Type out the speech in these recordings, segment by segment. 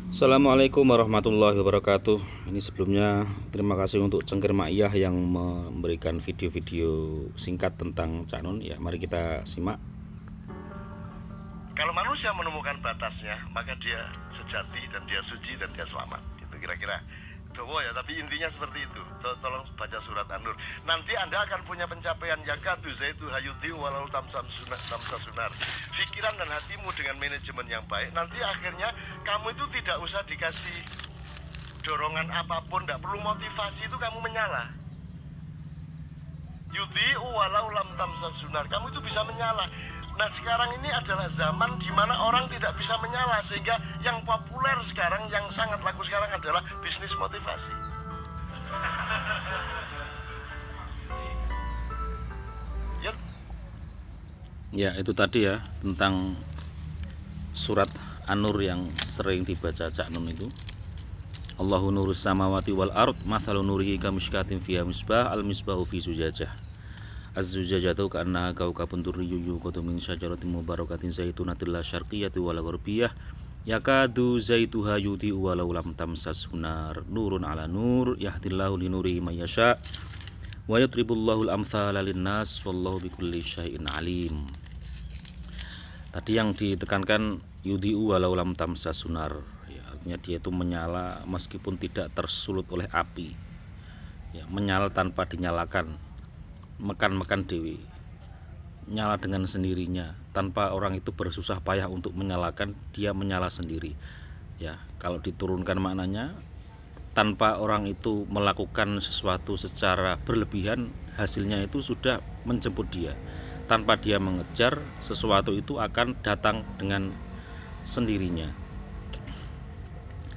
Assalamualaikum warahmatullahi wabarakatuh. Ini sebelumnya terima kasih untuk Cengker Ma'iyah yang memberikan video-video singkat tentang Cak Nun. Ya, mari kita simak. Kalau manusia menemukan batasnya, maka dia sejati dan dia suci dan dia selamat. Itu kira-kira. Dowo ya, tapi intinya seperti itu. Tolong baca surat An-Nur. Nanti Anda akan punya pencapaian yakatu zaitu hayuti walau tamsa sunar. Pikiran dan hatimu dengan manajemen yang baik, nanti akhirnya kamu itu tidak usah dikasih dorongan apapun, tidak perlu motivasi, itu kamu menyala. Yuti walau lam tamsa sunar, kamu itu bisa menyala. Nah, sekarang ini adalah zaman di mana orang tidak bisa menyala, sehingga yang populer sekarang, yang sangat laku sekarang adalah bisnis motivasi. Ya, itu tadi ya tentang surat An-Nur yang sering dibaca Cak Nun itu. Allahu nurus samawati wal ard, mathalu nurihi kamishkatin fiha misbah, al misbahu fi zujajah. Az-zujajatu ka'annaha kawkabun durriyyun yuqadu min syajaratin mubarakatin zaitunatin la syarqiyyati wala gharbiyah yakadu zaituha yudhi'u walau lam tamsashu nar nurun ala nur yahdillahu linurihi may yasha wa yadribullahu al-amthala lin-nas wallahu bikulli syai'in alim. Tadi yang ditekankan yudhi'u walau lam tamsashu nar, ya, artinya dia itu menyala meskipun tidak tersulut oleh api, ya, menyala tanpa dinyalakan, mekan dewi, nyala dengan sendirinya tanpa orang itu bersusah payah untuk menyalakan, dia menyala sendiri. Ya, kalau diturunkan maknanya, tanpa orang itu melakukan sesuatu secara berlebihan, hasilnya itu sudah menjemput dia. Tanpa dia mengejar, sesuatu itu akan datang dengan sendirinya.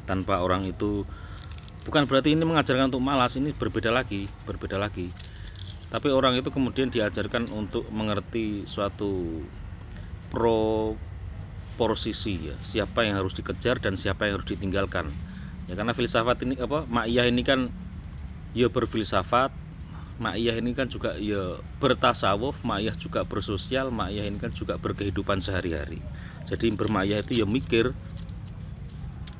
Tanpa orang itu, bukan berarti ini mengajarkan untuk malas, ini berbeda lagi. Tapi orang itu kemudian diajarkan untuk mengerti suatu proporsi, ya, siapa yang harus dikejar dan siapa yang harus ditinggalkan. Ya, karena filsafat ini Ma'iyah ini kan ya berfilsafat, Ma'iyah ini kan juga ya bertasawuf, Ma'iyah juga bersosial, Ma'iyah ini kan juga berkehidupan sehari-hari. Jadi berma'iyah itu ya mikir,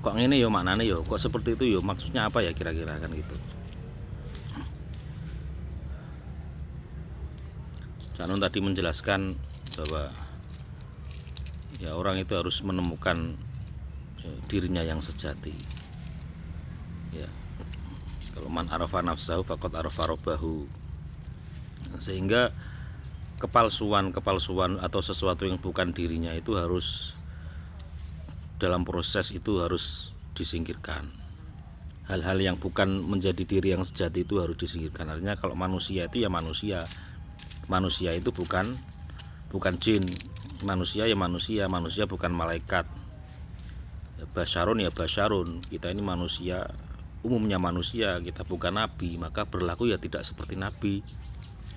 kok ini ya maknanya ya, kok seperti itu ya, maksudnya apa ya kira-kira, kan gitu. Cak Nun tadi menjelaskan bahwa ya orang itu harus menemukan dirinya yang sejati. Ya, kalau man arafa nafsahu faqad arafa rabbahu. Sehingga kepalsuan atau sesuatu yang bukan dirinya itu harus, dalam proses itu harus disingkirkan. Hal-hal yang bukan menjadi diri yang sejati itu harus disingkirkan. Artinya kalau manusia itu ya manusia itu bukan jin, manusia bukan malaikat, ya, basyarun ya basyarun, kita ini manusia, umumnya manusia, kita bukan nabi, maka berlaku ya tidak seperti nabi,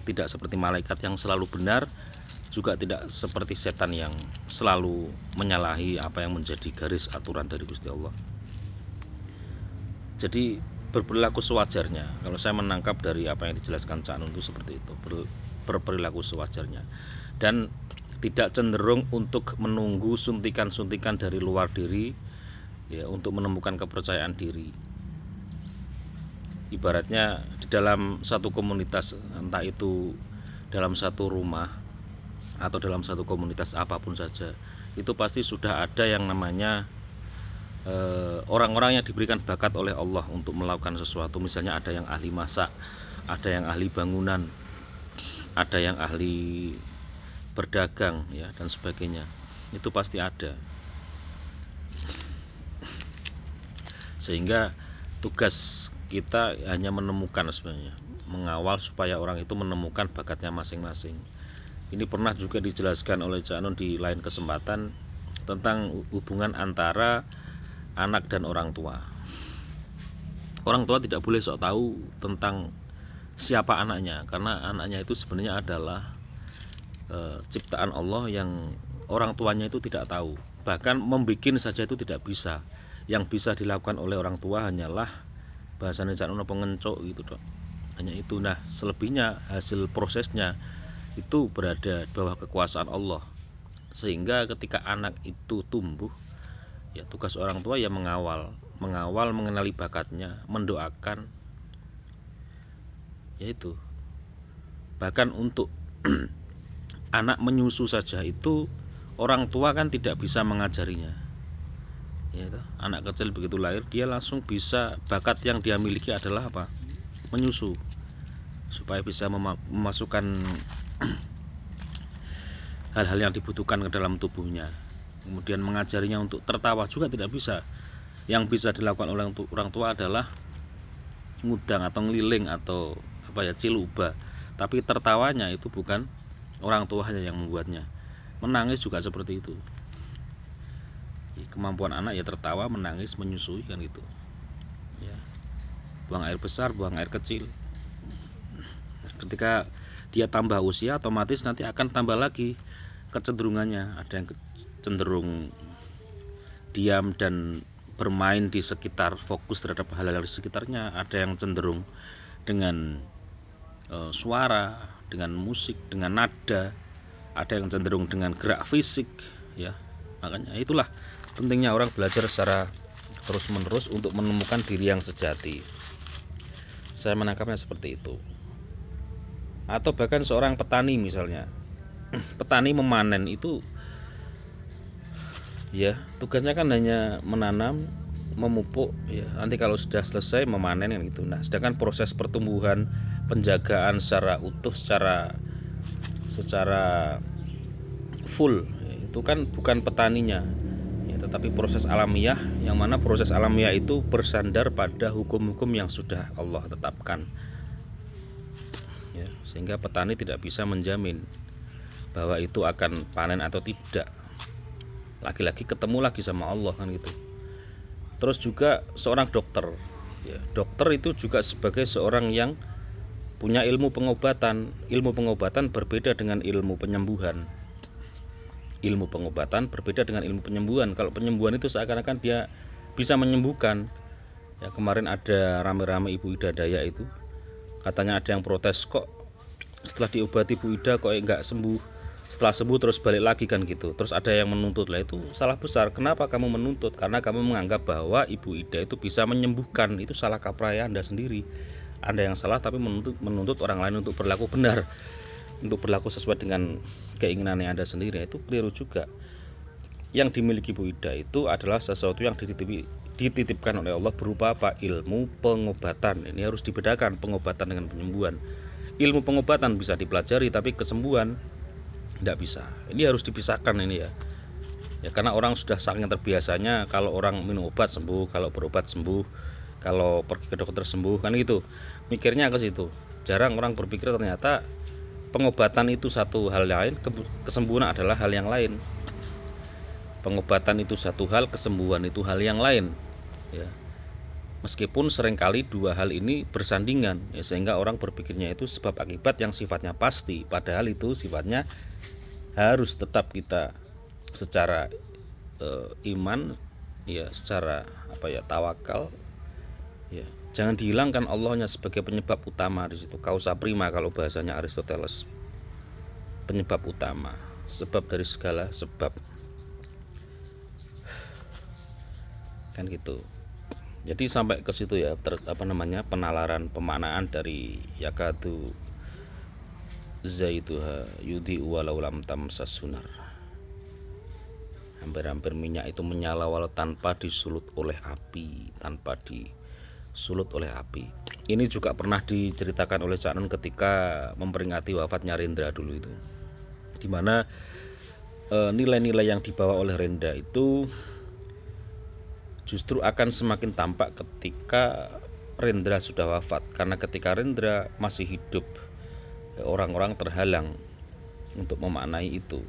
tidak seperti malaikat yang selalu benar, juga tidak seperti setan yang selalu menyalahi apa yang menjadi garis aturan dari Gusti Allah. Jadi berperilaku sewajarnya. Kalau saya menangkap dari apa yang dijelaskan Cak Nun itu seperti itu, berperilaku sewajarnya, dan tidak cenderung untuk menunggu suntikan-suntikan dari luar diri, ya, untuk menemukan kepercayaan diri. Ibaratnya di dalam satu komunitas, entah itu dalam satu rumah atau dalam satu komunitas apapun saja, itu pasti sudah ada yang namanya orang-orang yang diberikan bakat oleh Allah untuk melakukan sesuatu. Misalnya ada yang ahli masak, ada yang ahli bangunan, ada yang ahli berdagang, ya, dan sebagainya. Itu pasti ada. Sehingga tugas kita hanya menemukan, sebenarnya mengawal supaya orang itu menemukan bakatnya masing-masing. Ini pernah juga dijelaskan oleh Cak Nun di lain kesempatan tentang hubungan antara anak dan orang tua. Orang tua tidak boleh sok tahu tentang siapa anaknya, karena anaknya itu sebenarnya adalah ciptaan Allah yang orang tuanya itu tidak tahu. Bahkan membikin saja itu tidak bisa. Yang bisa dilakukan oleh orang tua hanyalah bahasanya Cak Nun pengencok gitu, dok. Hanya itu. Nah, selebihnya hasil prosesnya itu berada di bawah kekuasaan Allah. Sehingga ketika anak itu tumbuh, Ya, tugas orang tua ya mengawal, mengenali bakatnya, mendoakan. Yaitu bahkan untuk anak menyusu saja itu orang tua kan tidak bisa mengajarinya. Ya, anak kecil begitu lahir dia langsung bisa, bakat yang dia miliki adalah apa? Menyusu, supaya bisa memasukkan hal-hal yang dibutuhkan ke dalam tubuhnya. Kemudian mengajarinya untuk tertawa juga tidak bisa. Yang bisa dilakukan oleh orang tua adalah ngudang atau ngeliling atau ciluba. Tapi tertawanya itu bukan orang tuanya yang membuatnya. Menangis juga seperti itu. Kemampuan anak ya tertawa, menangis, menyusui kan gitu. Ya. Buang air besar, buang air kecil. Ketika dia tambah usia, otomatis nanti akan tambah lagi kecenderungannya. Ada yang cenderung diam dan bermain di sekitar, fokus terhadap hal-hal di sekitarnya. Ada yang cenderung dengan suara, dengan musik, dengan nada. Ada yang cenderung dengan gerak fisik, ya. Makanya itulah pentingnya orang belajar secara terus-menerus untuk menemukan diri yang sejati. Saya menangkapnya seperti itu. Atau bahkan seorang petani misalnya, petani memanen itu ya tugasnya kan hanya menanam, memupuk, ya nanti kalau sudah selesai memanen kan gitu. Nah, sedangkan proses pertumbuhan, penjagaan secara utuh, secara full, ya, itu kan bukan petaninya, ya, tetapi proses alamiah, yang mana proses alamiah itu bersandar pada hukum-hukum yang sudah Allah tetapkan, ya, sehingga petani tidak bisa menjamin bahwa itu akan panen atau tidak. Lagi-lagi ketemu lagi sama Allah kan gitu. Terus juga seorang dokter, ya, dokter itu juga sebagai seorang yang punya ilmu pengobatan. Ilmu pengobatan berbeda dengan ilmu penyembuhan. Ilmu pengobatan berbeda dengan ilmu penyembuhan. Kalau penyembuhan itu seakan-akan dia bisa menyembuhkan. Ya, kemarin ada rame-rame Ibu Ida Dayak itu, katanya ada yang protes, kok setelah diobati Bu Ida kok enggak sembuh, setelah sembuh terus balik lagi kan gitu. Terus ada yang menuntut, lah itu salah besar. Kenapa kamu menuntut? Karena kamu menganggap bahwa Ibu Ida itu bisa menyembuhkan. Itu salah kaprah Anda sendiri. Anda yang salah tapi menuntut orang lain untuk berlaku benar, untuk berlaku sesuai dengan keinginannya Anda sendiri. Itu keliru juga. Yang dimiliki Bu Ida itu adalah sesuatu yang dititipkan oleh Allah berupa apa? Ilmu pengobatan. Ini harus dibedakan, pengobatan dengan penyembuhan. Ilmu pengobatan bisa dipelajari, tapi kesembuhan tidak bisa. Ini harus dipisahkan ini ya. Ya, karena orang sudah saking terbiasanya kalau orang minum obat sembuh, kalau berobat sembuh, kalau pergi ke dokter sembuh kan gitu. Mikirnya ke situ. Jarang orang berpikir ternyata pengobatan itu satu hal lain, kesembuhan adalah hal yang lain. Pengobatan itu satu hal, kesembuhan itu hal yang lain, ya. Meskipun seringkali dua hal ini bersandingan, ya, sehingga orang berpikirnya itu sebab akibat yang sifatnya pasti, padahal itu sifatnya harus tetap kita secara iman, ya, secara tawakal, ya. Jangan dihilangkan Allahnya sebagai penyebab utama di situ. Causa prima kalau bahasanya Aristoteles. Penyebab utama, sebab dari segala sebab. Kan gitu. Jadi sampai ke situ ya, penalaran, pemaknaan dari yakadu zaituha yudi walau lam tamsas sunar. Hampir-hampir minyak itu menyala walau tanpa disulut oleh api, Ini juga pernah diceritakan oleh Cak Nun ketika memperingati wafatnya Rendra dulu itu, dimana nilai-nilai yang dibawa oleh Rendra itu justru akan semakin tampak ketika Rendra sudah wafat. Karena ketika Rendra masih hidup, orang-orang terhalang untuk memaknai itu.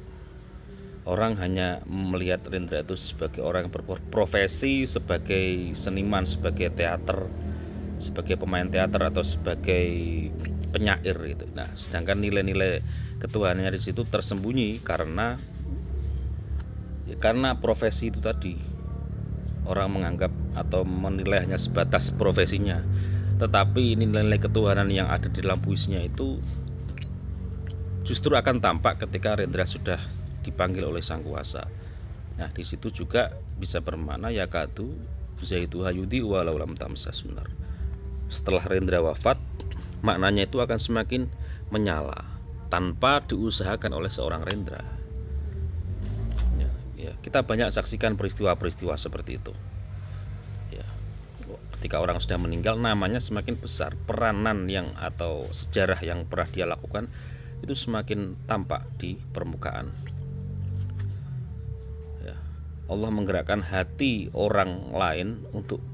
Orang hanya melihat Rendra itu sebagai orang yang berprofesi sebagai seniman, sebagai teater, sebagai pemain teater atau sebagai penyair gitu. Nah, sedangkan nilai-nilai ketuhanannya di situ tersembunyi karena profesi itu tadi. Orang menganggap atau menilai hanya sebatas profesinya, tetapi nilai-nilai ketuhanan yang ada di dalam puisinya itu justru akan tampak ketika Rendra sudah dipanggil oleh Sang Kuasa. Nah, di situ juga bisa bermakna yakatu zaituha yudi walau lam tamsas nar. Setelah Rendra wafat, maknanya itu akan semakin menyala tanpa diusahakan oleh seorang Rendra. Ya, kita banyak saksikan peristiwa-peristiwa seperti itu. Ya, ketika orang sudah meninggal, namanya semakin besar, peranan yang atau sejarah yang pernah dia lakukan itu semakin tampak di permukaan. Ya, Allah menggerakkan hati orang lain untuk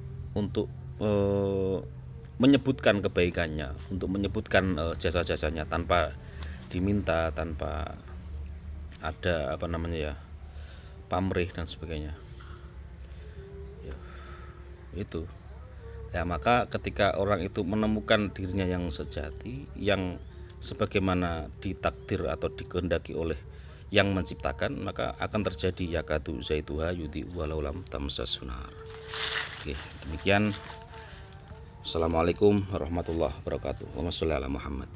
menyebutkan kebaikannya, untuk menyebutkan jasa-jasanya tanpa diminta, tanpa ada pamrih dan sebagainya. Ya, itu. Ya, maka ketika orang itu menemukan dirinya yang sejati, yang sebagaimana ditakdir atau dikehendaki oleh yang menciptakan, maka akan terjadi yakatu zaituha yudi walau lam tamsas sunar. Oke, demikian. Assalamualaikum warahmatullahi wabarakatuh. Allahumma sholli ala Muhammad.